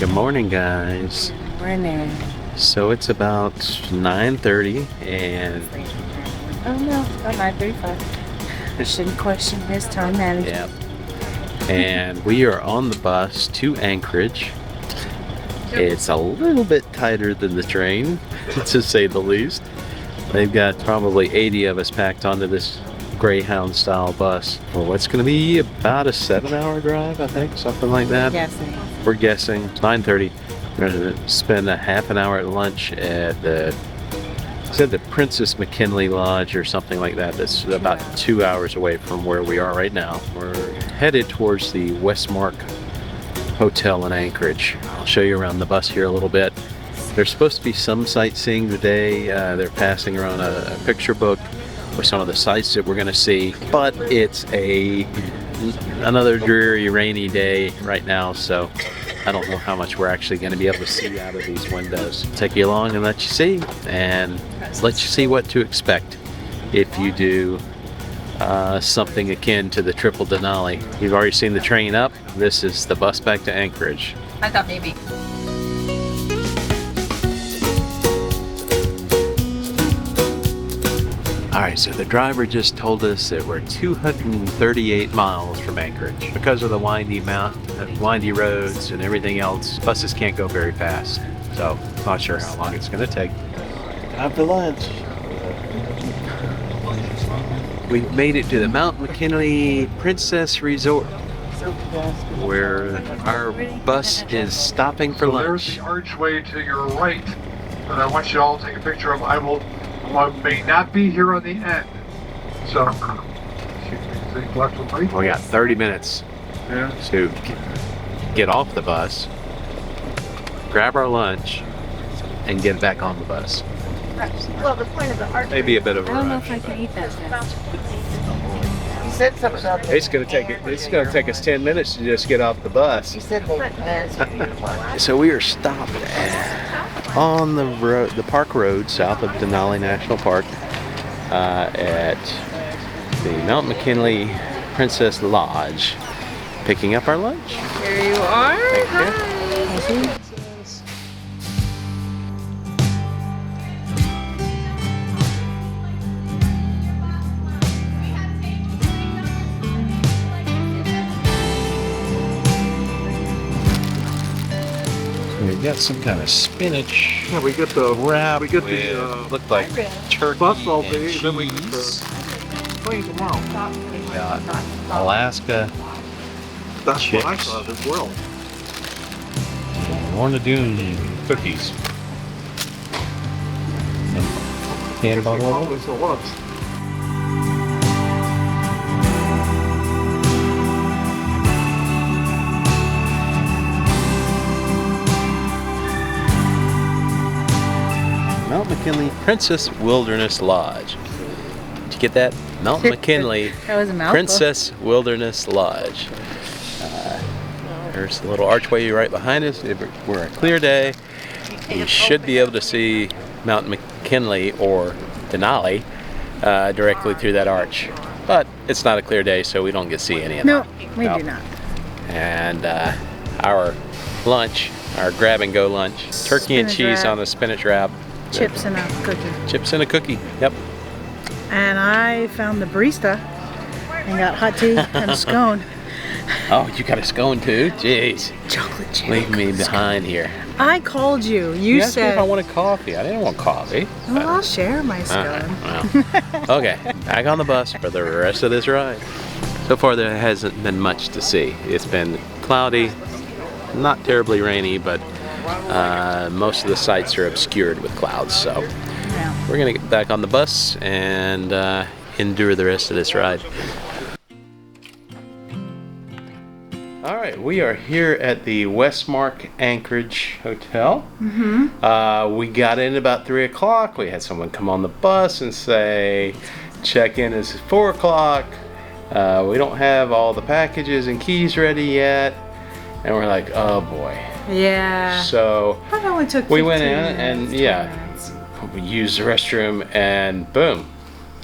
Good morning, guys. Morning. So it's about 9:30 and Oh no, about 9:35. I shouldn't question his time management. yeah. And we are on the bus to Anchorage. It's a little bit tighter than the train, to say the least. They've got probably 80 of us packed onto this Greyhound style bus for what's going to be about a 7-hour drive, I think, something like that. Guessing. We're guessing. It's 9:30. We're going to spend a half an hour at lunch at the Princess McKinley Lodge or something like that. That's about 2 hours away from where we are right now. We're headed towards the Westmark Hotel in Anchorage. I'll show you around the bus here a little bit. There's supposed to be some sightseeing today. They're passing around a picture book with some of the sights that we're going to see, but it's another dreary, rainy day right now, so I don't know how much we're actually going to be able to see out of these windows. Take you along and let you see, and let you see what to expect if you do something akin to the triple Denali. You've already seen the train up. This is the bus back to Anchorage. I thought maybe. Alright, so the driver just told us that we're 238 miles from Anchorage. Because of the windy roads and everything else, buses can't go very fast. So, not sure how long it's going to take. Time for lunch. We've made it to the Mount McKinley Princess Resort, where our bus is stopping for lunch. There's the archway to your right, and I want you all to take a picture of. I may not be here on the end, so left and right. We got 30 minutes to get off the bus, grab our lunch, and get back on the bus. Well, the point of the arch. Maybe a bit of a I don't know rush. if I can eat that fast. You said something about that. It's gonna take us 10 minutes to just get off the bus. You said that. So we are stopped on the road, the park road south of Denali National Park, at the Mount McKinley Princess Lodge, picking up our lunch. Here you are. Hi. We got some kind of spinach Yeah, we get the wrap. We get with, the looked like turkey buffalo and pig, then we get cheese. clean them out. We got Alaska That's what I chips. thought as well. Ornadoon cookies. And can bottle of Always it was. Mount McKinley Princess Wilderness Lodge. Did you get that? Mount McKinley That was a mouthful. Princess Wilderness Lodge. There's a little archway right behind us. We're a clear day. You should be able to see Mount McKinley or Denali directly through that arch. But it's not a clear day, so we don't get to see any of No, that. we No. do not. And our lunch, our grab-and-go lunch, turkey and Spinach cheese wrap. on a spinach wrap. Chips and a cookie. Chips and a cookie. Yep. And I found the barista and got hot tea and a scone. Oh, you got a scone too? Jeez. Chocolate cherry. Leave me behind here. I called you. You asked me said. if I wanted coffee. I didn't want coffee. Well, I'll share my scone. Well. Okay, back on the bus for the rest of this ride. So far there hasn't been much to see. It's been cloudy, not terribly rainy, but most of the sights are obscured with clouds. So Yeah. we're gonna get back on the bus and endure the rest of this ride. All right, we are here at the Westmark Anchorage Hotel. We got in about 3 o'clock. We had someone come on the bus and say, check-in is 4 o'clock. We don't have all the packages and keys ready yet. And we're like, oh boy. Yeah. So Probably only took we went in 15 and minutes, 20 minutes. we used the restroom and boom,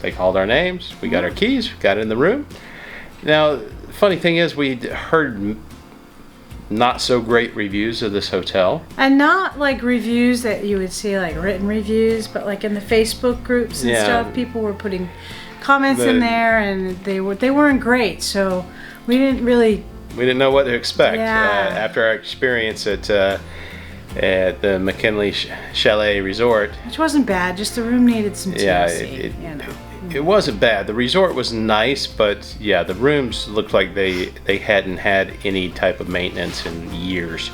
they called our names. We got our keys, got in the room. Now, the funny thing is, we heard not so great reviews of this hotel. And not like reviews that you would see, like written reviews, but like in the Facebook groups and Yeah. stuff, people were putting comments in there, and they weren't great. So we didn't know what to expect Yeah. after our experience at the McKinley Chalet Resort. which wasn't bad. Just the room needed some TLC. Yeah, you know. it wasn't bad. The resort was nice, but yeah, the rooms looked like they hadn't had any type of maintenance in years.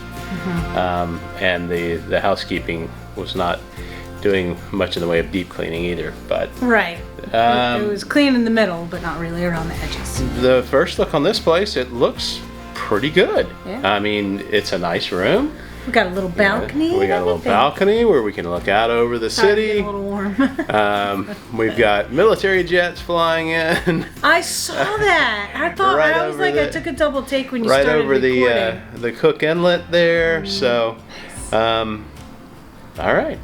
And the housekeeping was not doing much in the way of deep cleaning either. But Right. It was clean in the middle, but not really around the edges. the first look on this place, it looks pretty good. Yeah. I mean, it's a nice room. We got a little balcony. We and got a little everything. balcony where we can look out over the Sorry, city. getting a little warm. We've got military jets flying in. I saw that. I thought Right I was over like, I the- took a double take when you Right started over recording. the Cook Inlet there. So, all right.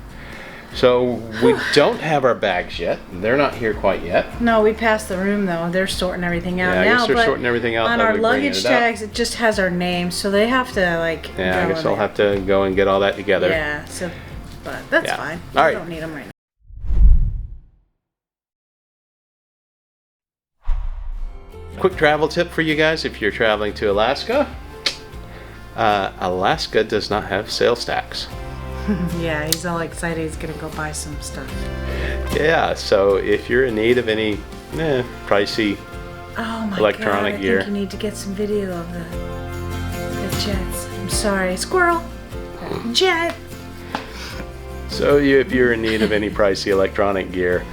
So we don't have our bags yet. They're not here quite yet. No, we passed the room though. They're sorting everything out Yeah, I now. guess they're but sorting everything out. on They'll our be bringing luggage it up. tags, it just has our name, so they have to like. Yeah, I go guess in I'll there. have to go and get all that together. Yeah. So, but that's Yeah. fine. All We right. don't need them right now. Quick travel tip for you guys if you're traveling to Alaska. Alaska does not have sales tax. Yeah, he's all excited. He's gonna go buy some stuff. Yeah, so if you're in need of any pricey, Oh my Electronic God, gear. I think you need to get some video of the jets. I'm sorry, squirrel. Jet. so if you're in need of any pricey electronic gear,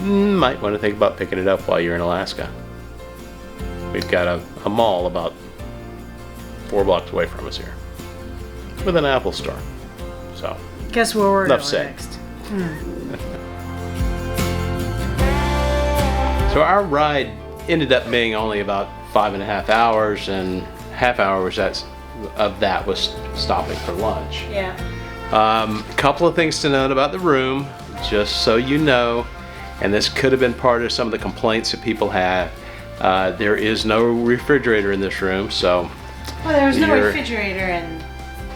might want to think about picking it up while you're in Alaska. We've got a mall about 4 blocks away from us here with an Apple store. So Guess where we're Enough going said. next. So our ride ended up being only about 5.5 hours, and half hours of that was stopping for lunch. Yeah. Couple of things to note about the room, just so you know, and this could have been part of some of the complaints that people had. There is no refrigerator in this room, so Well, there was no You're- refrigerator and.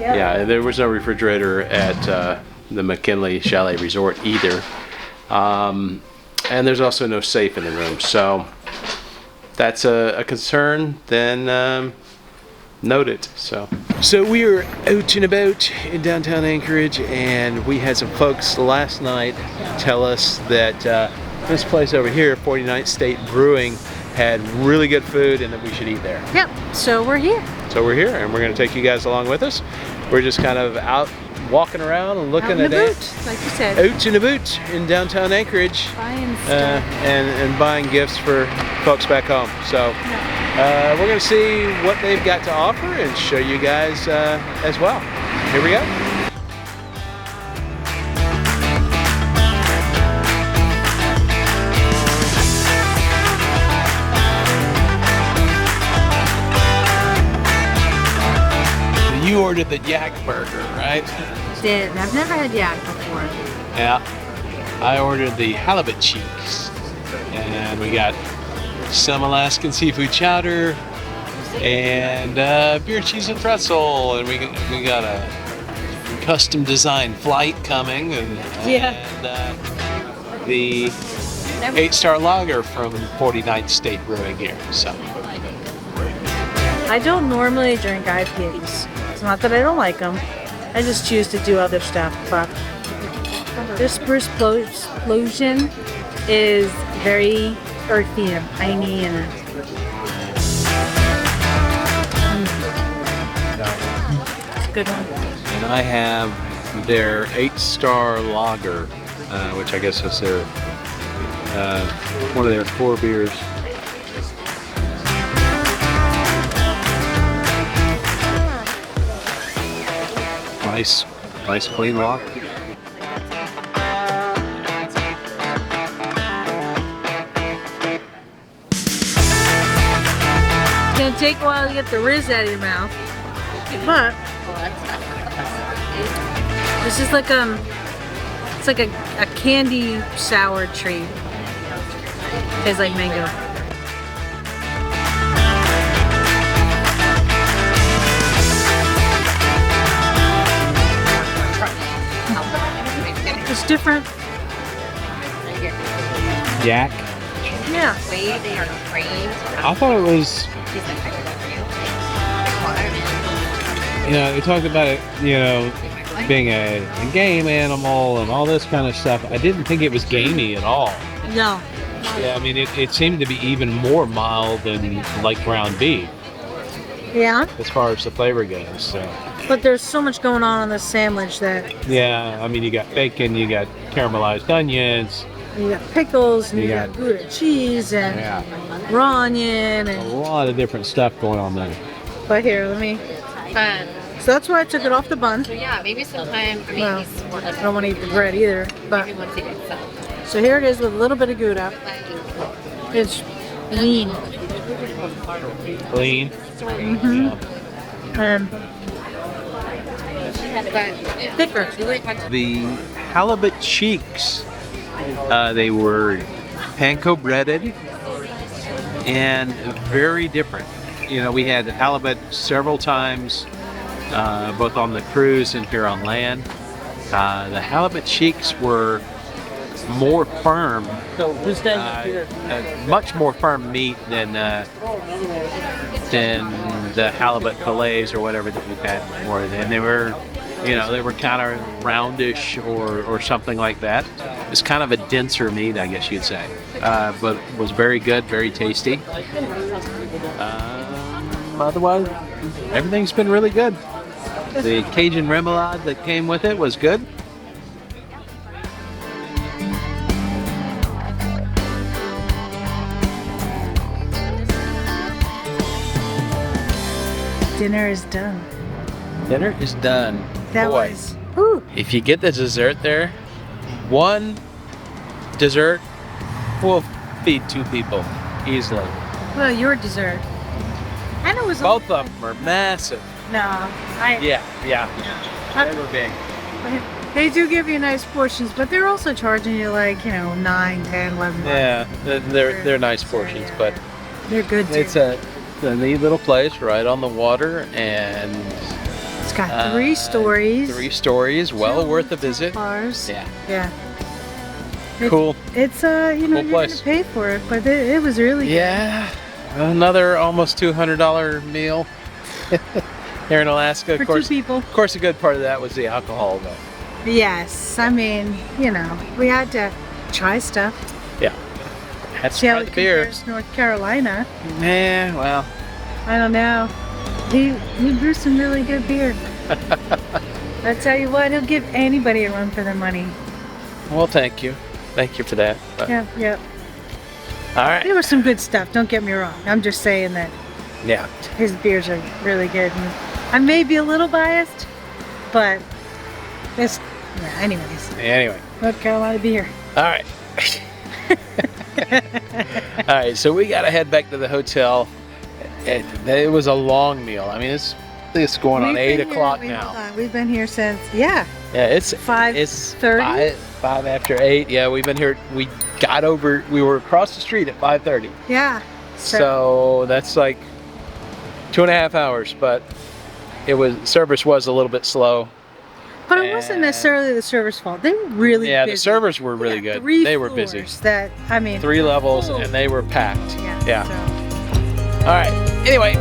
yeah, there was no refrigerator at the McKinley Chalet Resort either. And there's also no safe in the room, so that's a concern, then note it. So we were out and about in downtown Anchorage, and we had some folks last night tell us that this place over here, 49th State Brewing, had really good food and that we should eat there. Yep. So we're here. So we're here, and we're going to take you guys along with us. We're just kind of out walking around and looking Out in at the it. boot, like you said. Out in a boot in downtown Anchorage, Buying stuff. and buying gifts for folks back home. So we're going to see what they've got to offer and show you guys as well. Here we go. You ordered the yak burger, right? Did. I've never had yak before. Yeah. I ordered the halibut cheeks, and we got some Alaskan seafood chowder, and beer, cheese, and pretzel, and we got a custom designed flight coming, and the 8-star lager from 49th State Brewing here. So I don't normally drink IPAs. It's not that I don't like them. I just choose to do other stuff. But this Bruce Explosion is very earthy and piney and it's a good one. and I have their 8-star lager, which I guess is their one of their 4 beers. Nice clean lager. It's gonna take a while to get the rizz out of your mouth, but this is like it's like a candy sour treat. Tastes like mango. It's different. Yak. Yeah. I thought it was, we talked about it, being a game animal and all this kind of stuff. I didn't think it was gamey at all. No. Yeah, I mean, it seemed to be even more mild than like ground beef Yeah. as far as the flavor goes. So. But there's so much going on this sandwich that Yeah, I mean, you got bacon, you got caramelized onions, you got pickles, and You you got- got Gouda cheese and raw onion, a and lot of different stuff going on there. but here, let me. Fun. So that's why I took it off the bun. So yeah, maybe sometime. I mean, Well, he's more I don't want to eat the bread either. But maybe once he gets up. so here it is with a little bit of Gouda. It's lean Clean. and thicker. The halibut cheeks, they were panko breaded and very different. We had halibut several times, both on the cruise and here on land. The halibut cheeks were more firm, much more firm meat than the halibut fillets or whatever that we've had before. And they were, they were kind of roundish or something like that. It's kind of a denser meat, I guess you'd say, but was very good, very tasty. Otherwise, everything's been really good. The Cajun remoulade that came with it was good. Dinner is done. Dinner is done. That Boy, was. Whew. if you get the dessert there, one dessert will feed 2 people easily. Well, your dessert. And it was Both of them are massive. No, Yeah. They were big. They do give you nice portions, but they're also charging you like 9, 10, 11. Yeah, they're nice portions, but They're good too. it's a neat little place right on the water, and It's got 3 stories. 3 stories, well Two worth a visit. Bars. Yeah, Yeah. It's, cool. It's you're gonna place. pay for it, but it was really good. Yeah, another almost $200 meal here in Alaska. For Of course, 2 people. Of course, a good part of that was the alcohol, though. Yes, I mean, we had to try stuff. Yeah, had to See how try it the beer. compares to North Carolina. Yeah, well, I don't know. He brewed some really good beer. I tell you what, he'll give anybody a run for their money. well, thank you for that. But, Yeah. all right. There was some good stuff, don't get me wrong. I'm just saying that Yeah. his beers are really good. And I may be a little biased, but anyways. Anyway, North Carolina beer. all right. All right, so we gotta head back to the hotel. It was a long meal. I mean, it's going on 8 o'clock now. We've been here since, Yeah, it's 5:30? 5 after 8. Yeah, we've been here. We were across the street at 5:30. Yeah. So that's like 2.5 hours, but service was a little bit slow. But it wasn't necessarily the server's fault. They were really Yeah, busy. the servers were really good. 3 They were busy. floors That, I mean, 3 levels, full. and they were packed. Yeah. Yeah. So. All right. Anyway,